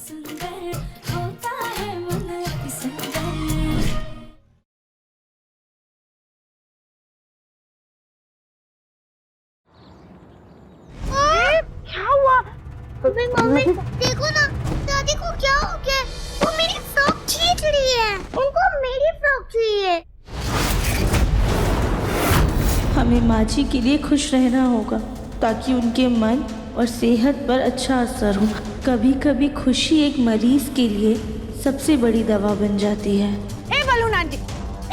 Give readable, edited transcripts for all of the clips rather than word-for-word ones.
क्या हुआ? मम्मी देखो ना, दादी को क्या हो गया? वो मेरी फ्रॉक खींच रही है। उनको मेरी फ्रॉक चाहिए। हमें माँ जी के लिए खुश रहना होगा ताकि उनके मन और सेहत पर अच्छा असर हो। कभी कभी खुशी एक मरीज के लिए सबसे बड़ी दवा बन जाती है। ए बलून आंटी,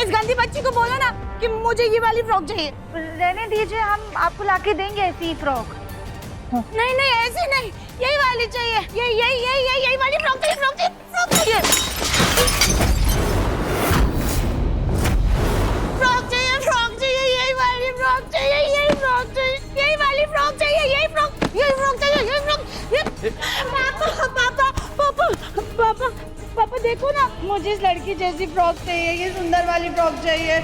इस गंदी बच्ची को बोलो ना कि मुझे ये वाली फ्रॉक चाहिए। रहने दीजिए, हम आपको लाके देंगे ऐसी फ्रॉक। नहीं नहीं ऐसी नहीं, यही वाली चाहिए। यही वाली फ्रॉक चाहिए, फ्रॉक चाहिए। यही वाली फ्रॉक चाहिए, यही फ्रॉक चाहिए, यही वाली फ्रॉक चाहिए, यही फ्रॉक चाहिए। पापा देखो ना, मुझे इस लड़की जैसी फ्रॉक चाहिए, ये सुंदर वाली फ्रॉक चाहिए।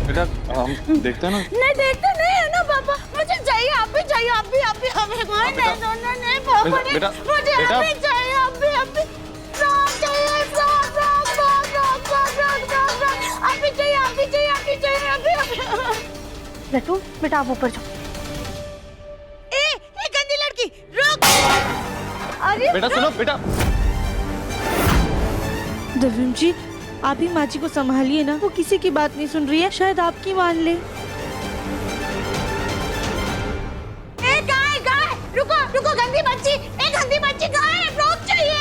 बेटा हम देखते हैं ना। नहीं देखते नहीं है ना पापा, मुझे चाहिए। आप भी चाहिए, आप भी हमें नहीं पापा नहीं, बेटा, मुझे बेटा। आप भी चाहिए, आप भी फ्रॉक चाहिए, फ्रॉक आप भी चाहिए। लट्टू बेटा आप ऊपर जाओ। ए गंदी लड़की रुक। अरे बेटा सुनो बेटा। दविम जी, आप ही माँ जी को संभालिए ना, वो किसी की बात नहीं सुन रही है, शायद आपकी मान ले। गाय रुको गंदी बच्ची, गाय फ्रॉक चाहिए।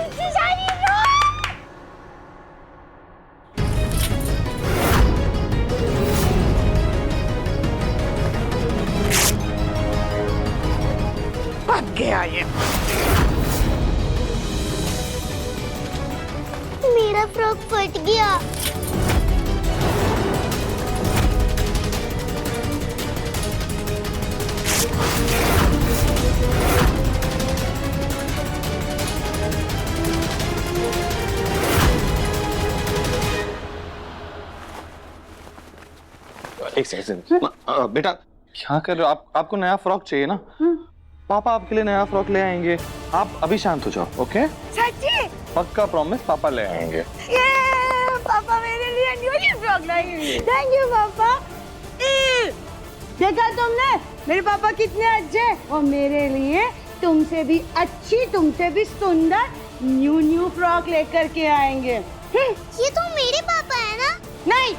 इतनी सारी फ्रॉक। भाग गया ये। मेरा फ्रॉक फट गया। एक सेकंड बेटा, क्या कर रहे हो आप? आपको नया फ्रॉक चाहिए ना? पापा आपके लिए नया फ्रॉक ले आएंगे। आप अभी शांत हो जाओ, ओके? सच्ची? पक्का प्रॉमिस, पापा ले आएंगे। ये पापा मेरे लिए न्यू फ्रॉक लाएंगे। थैंक यू पापा। देखा तुमने मेरे पापा कितने अच्छे, और मेरे लिए तुमसे भी अच्छी, तुमसे भी सुंदर न्यू फ्रॉक लेकर के आएंगे। ये तो मेरे पापा है ना? नहीं,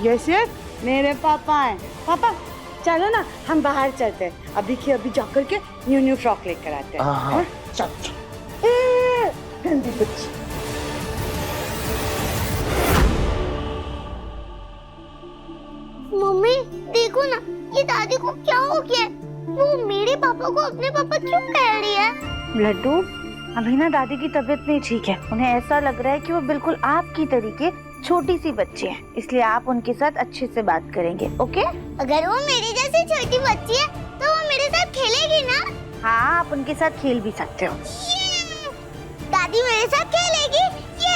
ये सिर्फ मेरे पापा हैं। पापा चलो ना, हम बाहर चलते हैं, अभी के अभी जाकर के न्यू फ्रॉक लेकर आते हैं। हाँ। चल। गंदी बच्ची। मम्मी देखो ना, ये दादी को क्या हो गया? वो मेरे पापा को अपने पापा क्यों कह रही है? लड्डू अभी ना दादी की तबीयत नहीं ठीक है, उन्हें ऐसा लग रहा है कि वो बिल्कुल आपकी तरीके छोटी सी बच्ची है, इसलिए आप उनके साथ अच्छे से बात करेंगे, ओके? अगर वो मेरी जैसी छोटी बच्ची है तो वो मेरे साथ खेलेगी ना? हाँ, आप उनके साथ खेल भी सकते हो। दादी मेरे साथ खेलेगी। ये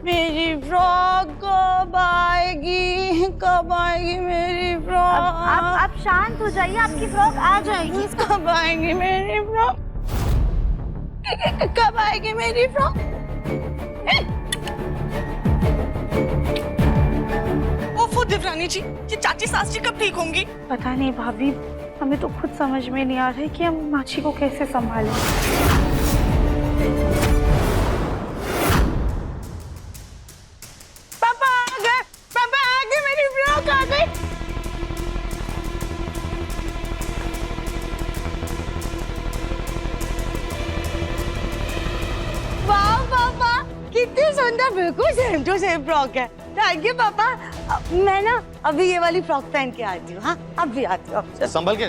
मेरी फ्रॉक कब आएगी मेरी फ्रॉक? आप शांत हो जाइए, आपकी फ्रॉक आ जाएगी। कब आएगी मेरी फ्रॉक? कब आएगी मेरी फ्रॉक? ओफो देवरानी जी, ये चाची सास जी कब ठीक होंगी? पता नहीं भाभी, हमें तो खुद समझ में नहीं आ रहा है कि हम माची को कैसे संभालें। पापा आ गए, मेरी फ्रॉक आ गई। वाह पापा, कितनी सुंदर, बिल्कुल सेम टू सेम फ्रॉक है। थैंक यू पापा। मैं ना अभी ये वाली फ्रॉक पहन के आती हूँ। हाँ, अभी आती हूँ। संभल के।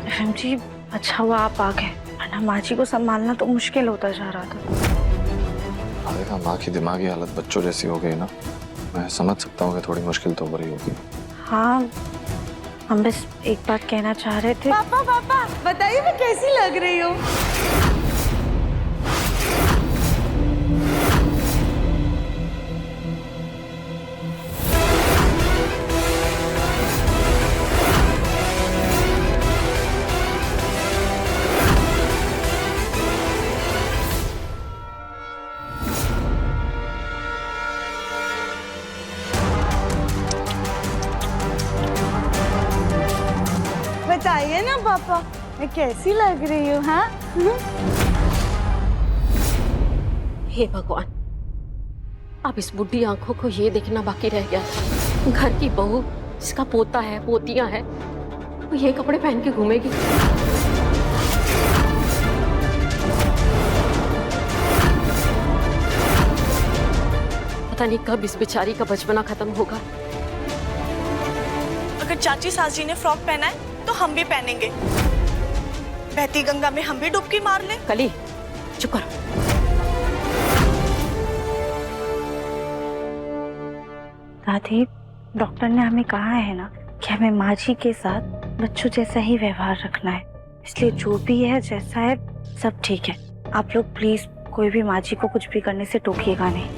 बहन जी, अच्छा हुआ आप आ गए, वरना माची को संभालना तो मुश्किल होता जा रहा था। देखा, माँ की दिमागी हालत बच्चों जैसी हो गई ना, मैं समझ सकता हूँ कि थोड़ी मुश्किल तो हो रही होगी। हाँ, हम बस एक बात कहना चाह रहे थे। पापा पापा बताइए मैं कैसी लग रही हूँ? बताइए ना पापा मैं कैसी लग रही हूँ? हाँ हे भगवान, अब इस बुढ़ी आंखों को ये देखना बाकी रह गया, घर की बहू जिसका पोता है पोतियां है वो ये कपड़े पहन के घूमेगी। पता नहीं कब इस बेचारी का बचपना खत्म होगा। अगर चाची सास जी ने फ्रॉक पहना है तो हम भी पहनेंगे। बहती गंगा में हम भी डुबकी मार लें। कली चुप कर। दादी, डॉक्टर ने हमें कहा है ना कि हमें माँ जी के साथ बच्चों जैसा ही व्यवहार रखना है, इसलिए जो भी है जैसा है सब ठीक है। आप लोग प्लीज कोई भी माँ जी को कुछ भी करने से टोकिएगा नहीं।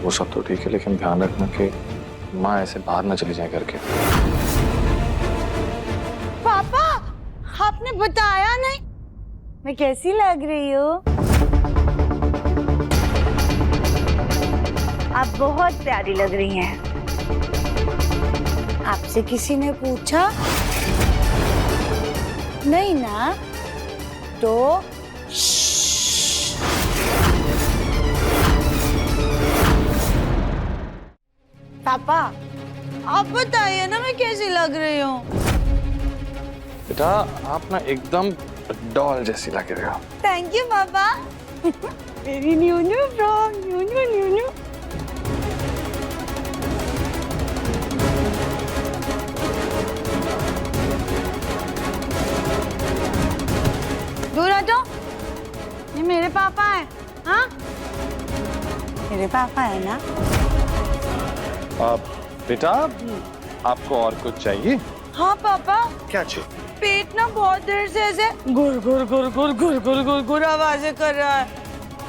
वो सब तो ठीक है, लेकिन ध्यान रखना कि माँ ऐसे बाहर ना चली जाए करके। पापा आपने बताया नहीं मैं कैसी लग रही हूँ? आप बहुत प्यारी लग रही हैं। आपसे किसी ने पूछा नहीं ना? तो पापा आप बताइए ना मैं कैसी लग रही हूँ? बेटा आप ना एकदम डॉल जैसी लग रही हो। थैंक यू पापा। मेरी न्यू फ्रॉक न्यू। दूर हटो, ये मेरे पापा है। हाँ मेरे पापा है ना? बेटा आपको और कुछ चाहिए? हाँ पापा क्या चाहिए? पेट ना बहुत देर से ऐसे गुर गुर गुर गुर गुर गुर गुर गुर आवाजें कर रहा है,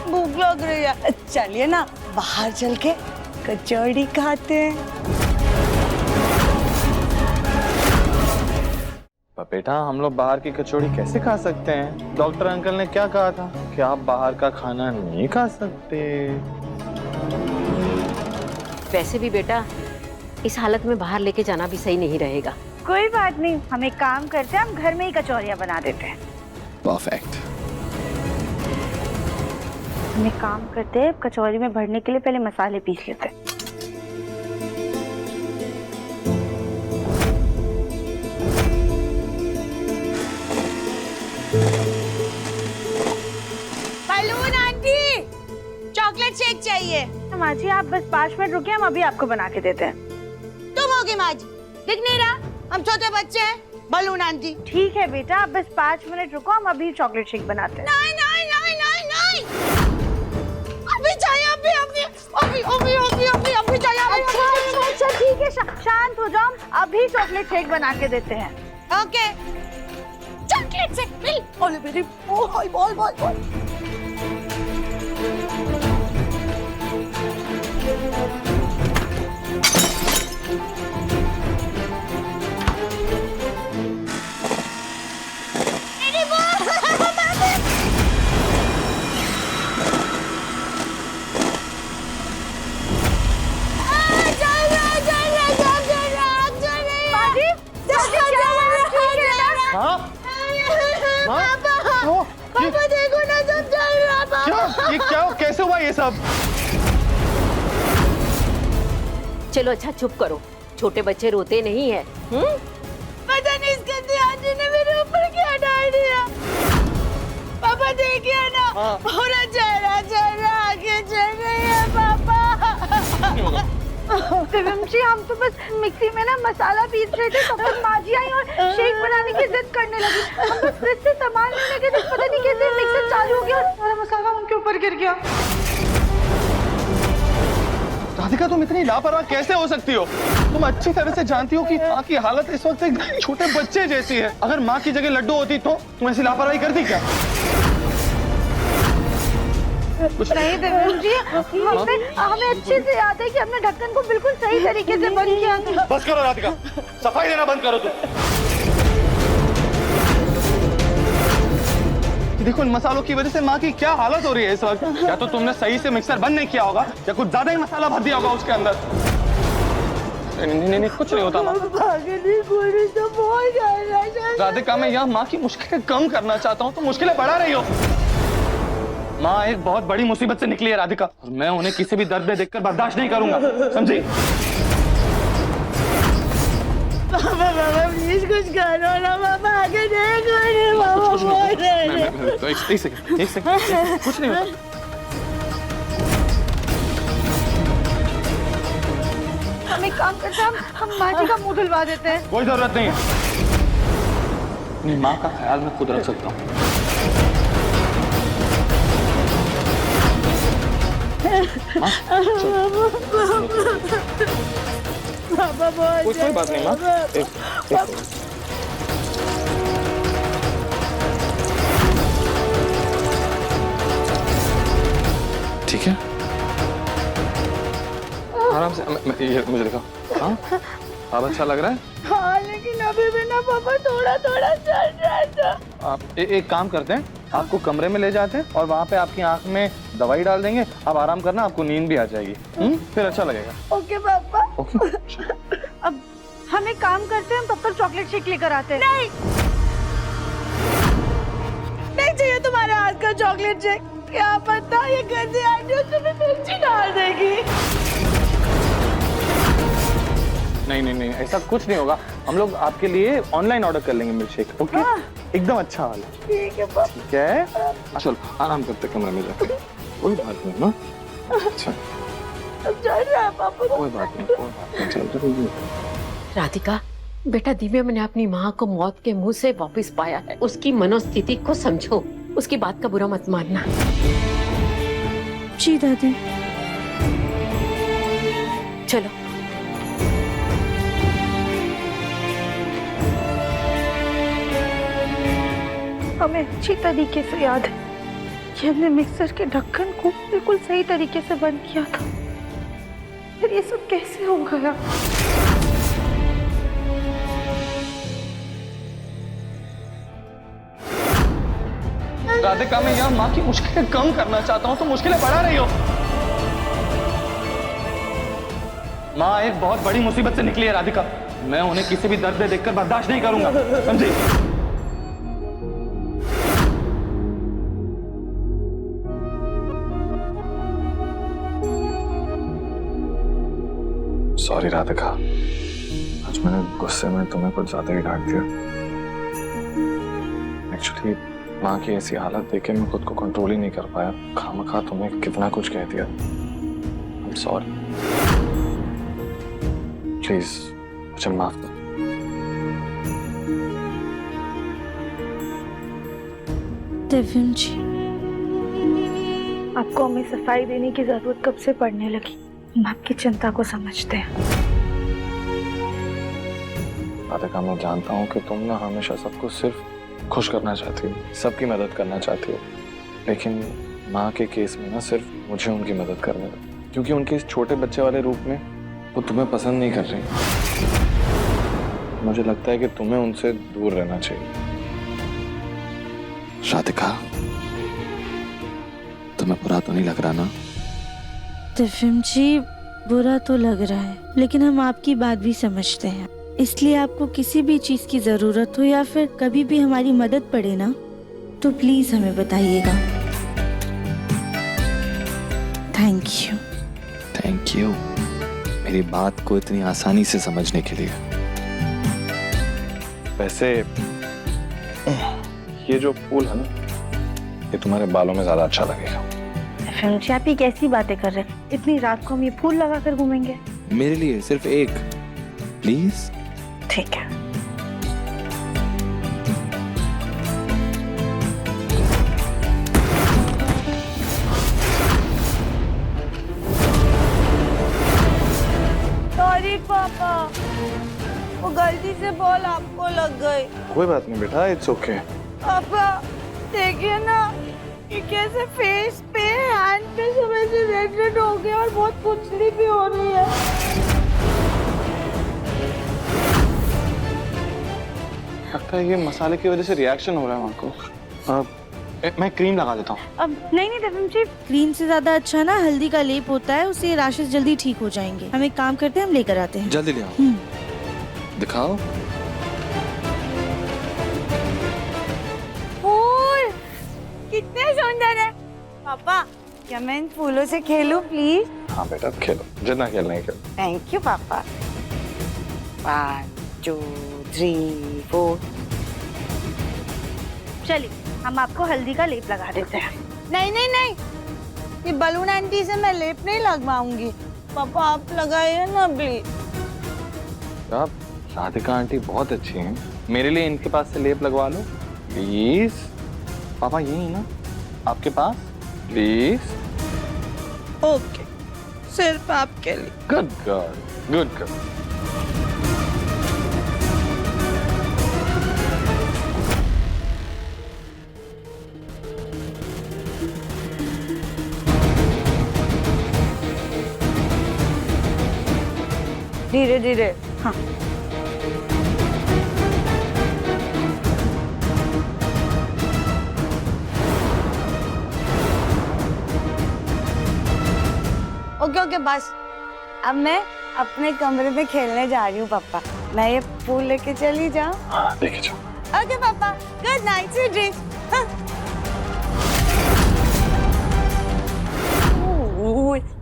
भूख लग रही है। चलिए ना बाहर चल के कचौड़ी खाते हैं। बेटा हम लोग बाहर की कचौड़ी कैसे खा सकते हैं? डॉक्टर अंकल ने क्या कहा था कि आप बाहर का खाना नहीं खा सकते। वैसे भी बेटा इस हालत में बाहर लेके जाना भी सही नहीं रहेगा। कोई बात नहीं, हम एक काम करते हैं, हम घर में ही कचौरियाँ बना देते हैं। परफेक्ट। हम एक काम करते हैं, कचौरी में भरने के लिए पहले मसाले पीस लेते हैं। बलून आंटी चॉकलेट शेक चाहिए। माँ जी आप बस 5 मिनट रुकिए, हम अभी आपको बना के देते हैं। तुम होगी माँ जी, दिख नहीं रहा हम छोटे बच्चे हैं। बलून आंटी ठीक है बेटा, आप बस 5 मिनट रुको, हम अभी चॉकलेट शेक बनाते हैं। नहीं नहीं नहीं नहीं नहीं, अभी चाहिए, अभी अभी अभी अभी अभी अभी अभी चाहिए। अच्छा ठीक है, शांत हो जाओ, हम अभी चॉकलेट शेक बना के देते हैं। ओके चॉकलेट शेक मिल। बोल मेरी बोल बोल बोल बोल। पापा देखो ना सब चल रहा। क्या ये क्या कैसे हुआ ये सब? चलो अच्छा चुप करो, छोटे बच्चे रोते नहीं है। पता नहीं इसके आंटी ने मेरे ऊपर क्या डाल दिया। पापा देखिए ना, पूरा चेहरा आगे चल रही है पापा। शिवम जी हम तो बस मिक्सी में ना मसाला पीस रहे थे, तब तक माँ जी आई और शेक बनाने की जिद करने लगी। हम बस फ्रिज से सामान लेने गए थे, पता नहीं कैसे मिक्सर चालू हो गया और सारा मसाला उनके ऊपर गिर गया। राधिका तुम इतनी लापरवाह कैसे हो सकती हो? तुम अच्छी तरह से जानती हो कि माँ की हालत इस वक्त एक छोटे बच्चे जैसी है। अगर माँ की जगह लड्डू होती तो तुम ऐसी लापरवाही करती क्या? नहीं देवेंद्र जी, हमें अच्छे से याद है कि हमने ढक्कन को बिल्कुल सही तरीके से बंद किया था। बस करो राधिका, सफाई देना बंद करो तुम। देखो इन मसालों की वजह से माँ की क्या हालत हो रही है इस वक्त। या तो तुमने सही से मिक्सर बंद नहीं किया होगा या कुछ ज्यादा ही मसाला भर दिया होगा उसके अंदर। नहीं, कुछ नहीं होता माँ। राधिका मैं यहाँ माँ की मुश्किलें कम करना चाहता हूँ, तो मुश्किलें बढ़ा रही हो। माँ एक बहुत बड़ी मुसीबत से निकली है राधिका, और मैं उन्हें किसी भी दर्द में देखकर बर्दाश्त नहीं करूंगा, समझी? बाबा प्लीज कुछ करो ना बाबा, आगे देखो रे बाबा। एक सेकंड, कुछ नहीं होता। हम एक काम करते हैं, हम माँ जी का मुंह धुलवा देते हैं। कोई जरूरत नहीं है, अपनी माँ का ख्याल मैं खुद रख सकता हूँ। कोई बात नहीं माँ। ठीक है, आराम से। ये मुझे दिखाओ। हाँ, अब अच्छा लग रहा है? हाँ, लेकिन अभी भी ना पापा थोड़ा थोड़ा चल रहा था। आप एक काम करते हैं, आपको कमरे में ले जाते हैं और वहाँ पे आपकी आंख में दवाई डाल देंगे। आप आराम करना, आपको नींद भी आ जाएगी। फिर अच्छा लगेगा। ओके पापा। ओके। अब हम एक काम करते हैं, तब तक चॉकलेट शेक लेकर आते हैं। नहीं चाहिए तुम्हारे हाथ का चॉकलेट शेक। क्या पता ये गंदी आंटी तुम्हें मिर्ची डाल देगी। नहीं, ऐसा कुछ नहीं होगा। हम लोग आपके लिए ऑनलाइन ऑर्डर कर लेंगे मिल्क शेक। ओके, एकदम अच्छा वाला। ठीक है पापा। ठीक है, चलो आराम करते कमरे में जाके। कोई बात नहीं ना। अच्छा, अब चल रहा है पापा। कोई बात नहीं, चल रही। राधिका बेटा, दिव्या मैंने अपनी माँ को मौत के मुंह से वापस पाया है। उसकी मनोस्थिति को समझो, उसकी बात का बुरा मत मानना। जी दादी। चलो। हमें अच्छी तरीके से याद है कि हमने मिक्सर के ढक्कन को बिल्कुल सही तरीके से बंद किया था। फिर ये सब कैसे हो गया? राधिका मैं यहाँ माँ की मुश्किलें कम करना चाहता हूँ, तो मुश्किलें बढ़ा रही हो। माँ एक बहुत बड़ी मुसीबत से निकली है राधिका, मैं उन्हें किसी भी दर्द में देखकर बर्दाश्त नहीं करूंगा, समझी? सॉरी राधिका, आज मैंने गुस्से में तुम्हें कुछ ज्यादा ही डांट दिया। एक्चुअली माँ की ऐसी हालत देख के मैं खुद को कंट्रोल ही नहीं कर पाया। खामखा तुम्हें कितना कुछ कह दिया। I'm sorry। प्लीज मुझे माफ कर। देवेंद्र जी, आपको हमें सफाई देने की जरूरत कब से पड़ने लगी? हम आपकी चिंता को समझते हैं। राधिका मैं जानता हूँ कि तुम ना हमेशा सबको सिर्फ खुश करना चाहती हो, सबकी मदद करना चाहती हो, लेकिन माँ के केस में ना सिर्फ मुझे उनकी मदद करने दो, क्योंकि उनके इस छोटे बच्चे वाले रूप में वो तुम्हें पसंद नहीं कर रही। मुझे लगता है कि तुम्हें उनसे दूर रहना चाहिए। राधिका तुम्हें बुरा तो नहीं लग रहा ना? दिव्यम जी, बुरा तो लग रहा है, लेकिन हम आपकी बात भी समझते हैं। इसलिए आपको किसी भी चीज की जरूरत हो या फिर कभी भी हमारी मदद पड़े ना, तो प्लीज हमें बताइएगा। Thank you. थैंक यू मेरी बात को इतनी आसानी से समझने के लिए। वैसे ये जो फूल है ना, ये तुम्हारे बालों में ज्यादा अच्छा लगेगा। जी, आप ये कैसी बातें कर रहे हैं? इतनी रात को हम ये फूल लगा कर घूमेंगे? मेरे लिए सिर्फ एक, प्लीज। ठीक है। सॉरी पापा, वो गलती से बॉल आपको लग गई। कोई बात नहीं बेटा, इट्स ओके। पापा देखिए ना, ये कैसे फेस पे, हैंड पे सब ऐसे रेड रेड हो गया और बहुत खुजली भी हो रही है। लगता है ये मसाले की वजह से रिएक्शन हो रहा है माँ को। मैं क्रीम लगा देता हूँ। अब नहीं नहीं देवम जी, क्रीम से ज्यादा अच्छा ना हल्दी का लेप होता है, उससे राशेस जल्दी ठीक हो जाएंगे। हम एक काम करते हैं, हम लेकर आते हैं। जल्दी ले आओ। दिखाओ। फूल कितने सुंदर है। पापा क्या मैं इन फूलों से खेलूं प्लीज? हाँ बेटा खेलो, जितना खेलना है खेलो। थैंक यू पापा। 1 2 3 4। चलिए हम आपको हल्दी का लेप लगा देते हैं। नहीं नहीं नहीं, ये बलून आंटी से मैं लेप नहीं लगवाऊंगी। पापा आप लगाइए ना प्लीज। आप राधिका आंटी बहुत अच्छी हैं, मेरे लिए इनके पास से लेप लगवा लो प्लीज। पापा यही ना आपके पास, प्लीज। ओके, सिर्फ आपके लिए। Good girl, good girl. धीरे धीरे। हाँ ओके ओके बस, अब मैं अपने कमरे में खेलने जा रही हूँ पापा। मैं ये फूल लेके चली जाऊँ? हाँ लेके जाओ। ओके पापा, गुड नाइट, स्वीट ड्रीम्स।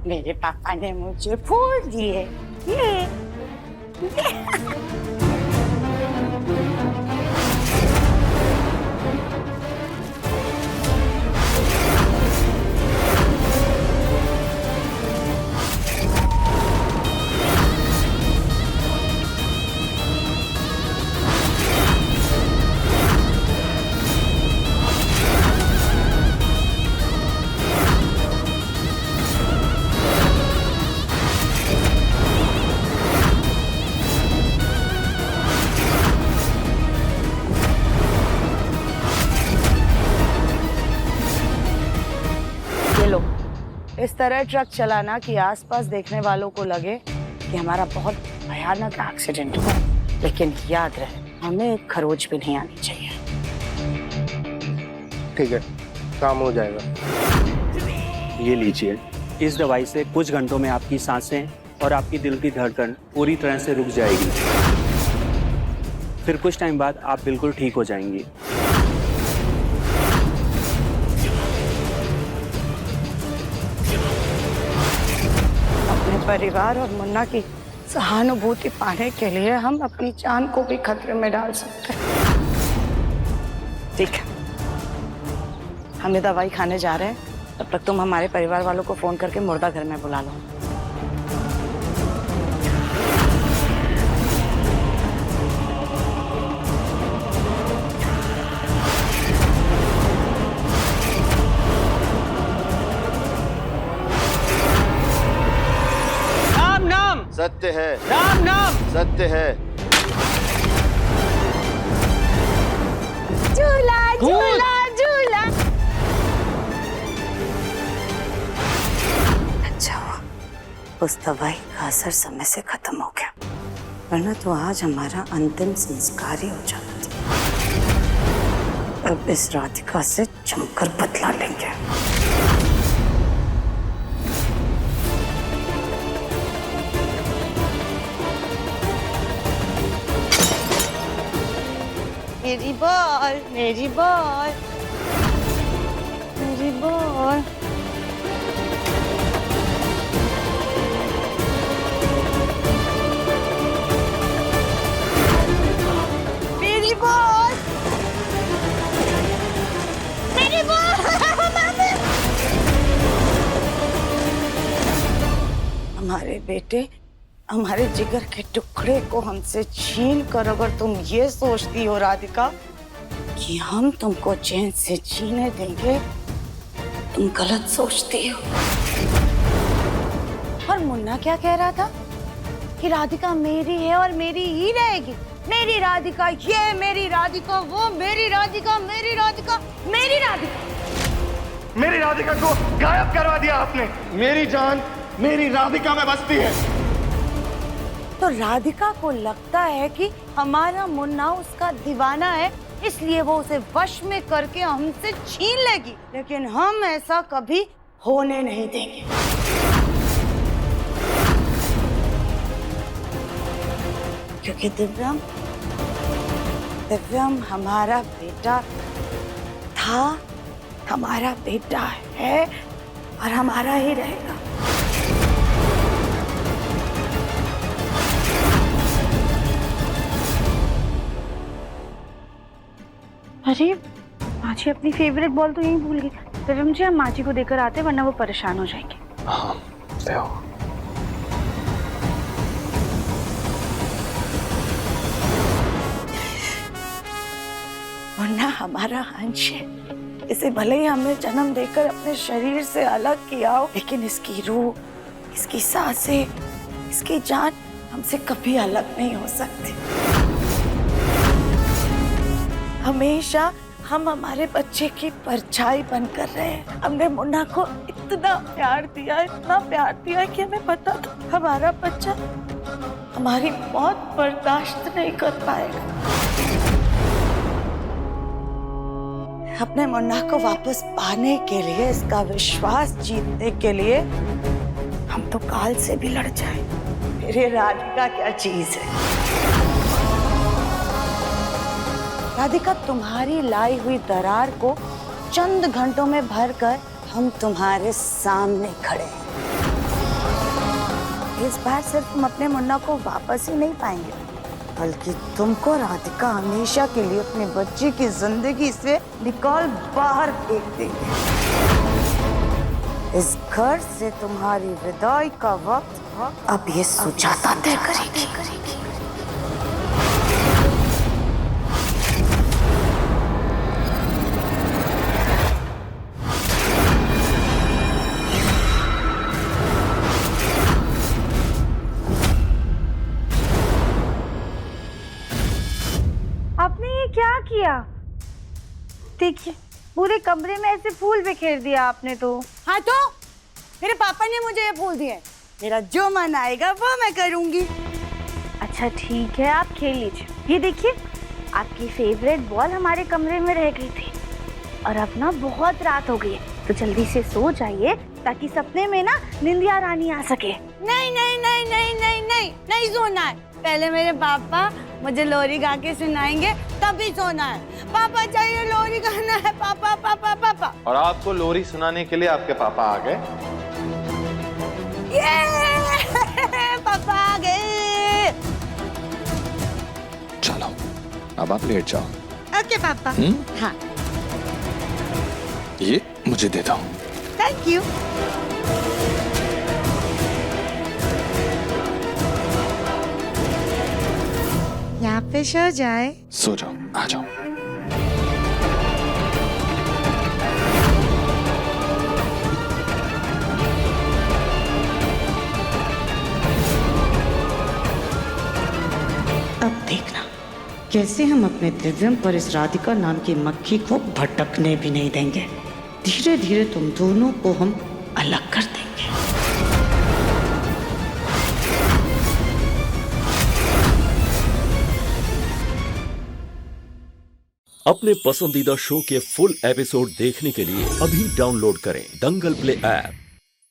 मेरे पापा ने मुझे फूल दिए। ये लो, इस तरह ट्रक चलाना कि आसपास देखने वालों को लगे कि हमारा बहुत भयानक एक्सीडेंट हुआ। लेकिन याद रहे, हमें एक खरोच भी नहीं आनी चाहिए। ठीक है, काम हो जाएगा। ये लीजिए, इस दवाई से कुछ घंटों में आपकी सांसें और आपकी दिल की धड़कन पूरी तरह से रुक जाएगी। फिर कुछ टाइम बाद आप बिल्कुल ठीक हो जाएंगी। अपने परिवार और मुन्ना की सहानुभूति पाने के लिए हम अपनी जान को भी खतरे में डाल सकते हैं। ठीक है, हम ये दवाई खाने जा रहे हैं। तब तक तुम हमारे परिवार वालों को फोन करके मुर्दा घर में बुला लो। राम नाम सत्य है, राम नाम सत्य है। झूला झूला झूला। अच्छा हुआ उस दवाई का असर समय से खत्म हो गया, वरना तो आज हमारा अंतिम संस्कार ही हो जाता था। अब इस राधिका से जमकर बदला लेंगे। मेरी बॉल, मेरी बॉल, मेरी बॉल। मेरी बॉल, मेरी बॉल। हमारे बेटे, हमारे जिगर के टुकड़े को हमसे छीन कर अगर तुम ये सोचती हो राधिका कि हम तुमको चैन से जीने देंगे, तुम गलत सोचती हो। और मुन्ना क्या कह रहा था कि राधिका मेरी है और मेरी ही रहेगी। मेरी राधिका ये, मेरी राधिका वो, मेरी राधिका, मेरी राधिका, मेरी राधिका। मेरी राधिका को गायब करवा दिया आपने। मेरी जान मेरी राधिका में बसती है। तो राधिका को लगता है कि हमारा मुन्ना उसका दीवाना है, इसलिए वो उसे वश में करके हमसे छीन लेगी, लेकिन हम ऐसा कभी होने नहीं देंगे। क्योंकि दिव्यम हमारा बेटा था, हमारा बेटा है और हमारा ही रहेगा। अरे माँ जी अपनी फेवरेट बॉल तो यहीं भूल गई। दिव्यम जी हम माँ जी को देकर आते, वरना वो परेशान हो जाएंगे। हाँ ले आओ। मुन्ना हमारा अंश है, इसे भले ही हमने जन्म देकर अपने शरीर से अलग किया हो, लेकिन इसकी रूह, इसकी सांसें, इसकी जान हमसे कभी अलग नहीं हो सकती। हमेशा हम हमारे बच्चे की परछाई बनकर रहे हैं। हमने मुन्ना को इतना प्यार दिया है कि हमें पता था हमारा बच्चा हमारी मौत बर्दाश्त नहीं कर पाएगा। अपने मुन्ना को वापस पाने के लिए, इसका विश्वास जीतने के लिए हम तो काल से भी लड़ जाए। मेरे राधिका क्या चीज है। राधिका तुम्हारी लाई हुई दरार को चंद घंटों में भरकर हम तुम्हारे सामने खड़े हैं। इस बार सिर्फ हम अपने मुन्ना को वापस ही नहीं पाएंगे, बल्कि तुमको राधिका हमेशा के लिए अपने बच्चे की जिंदगी से निकाल बाहर फेंक देंगे। इस घर से तुम्हारी विदाई का वक्त अब ये सुजाता तय करेगी। आपने ये क्या किया? देखिए पूरे कमरे में ऐसे फूल बिखेर दिया आपने तो। हाँ तो मेरे पापा ने मुझे ये फूल दिए, मेरा जो मन आएगा वो मैं करूंगी। अच्छा ठीक है, आप खेल लीजिए। ये देखिए आपकी फेवरेट बॉल हमारे कमरे में रह गई थी और अब ना बहुत रात हो गई है, तो जल्दी से सो जाइए ताकि सपने में ना निंदिया रानी आ सके। नहीं नहीं नहीं नहीं नहीं नहीं नहीं सोना है। पहले मेरे पापा मुझे लोरी गा के सुनाएंगे, तभी सोना है। पापा चाहिए, लोरी गाना है। पापा पापा पापा। और आपको लोरी सुनाने के लिए आपके पापा आ गए। पापा आ गए। चलो अब आप लेट जाओ। ओके पापा। हाँ ये मुझे दे दो। Thank you. यहाँ पे सो जाए। सो जाओ, आ जाओ। अब देखना कैसे हम अपने दिव्यम पर इस राधिका नाम की मक्खी को भटकने भी नहीं देंगे। धीरे धीरे तुम दोनों को हम अलग कर देंगे। अपने पसंदीदा शो के फुल एपिसोड देखने के लिए अभी डाउनलोड करें दंगल प्ले ऐप।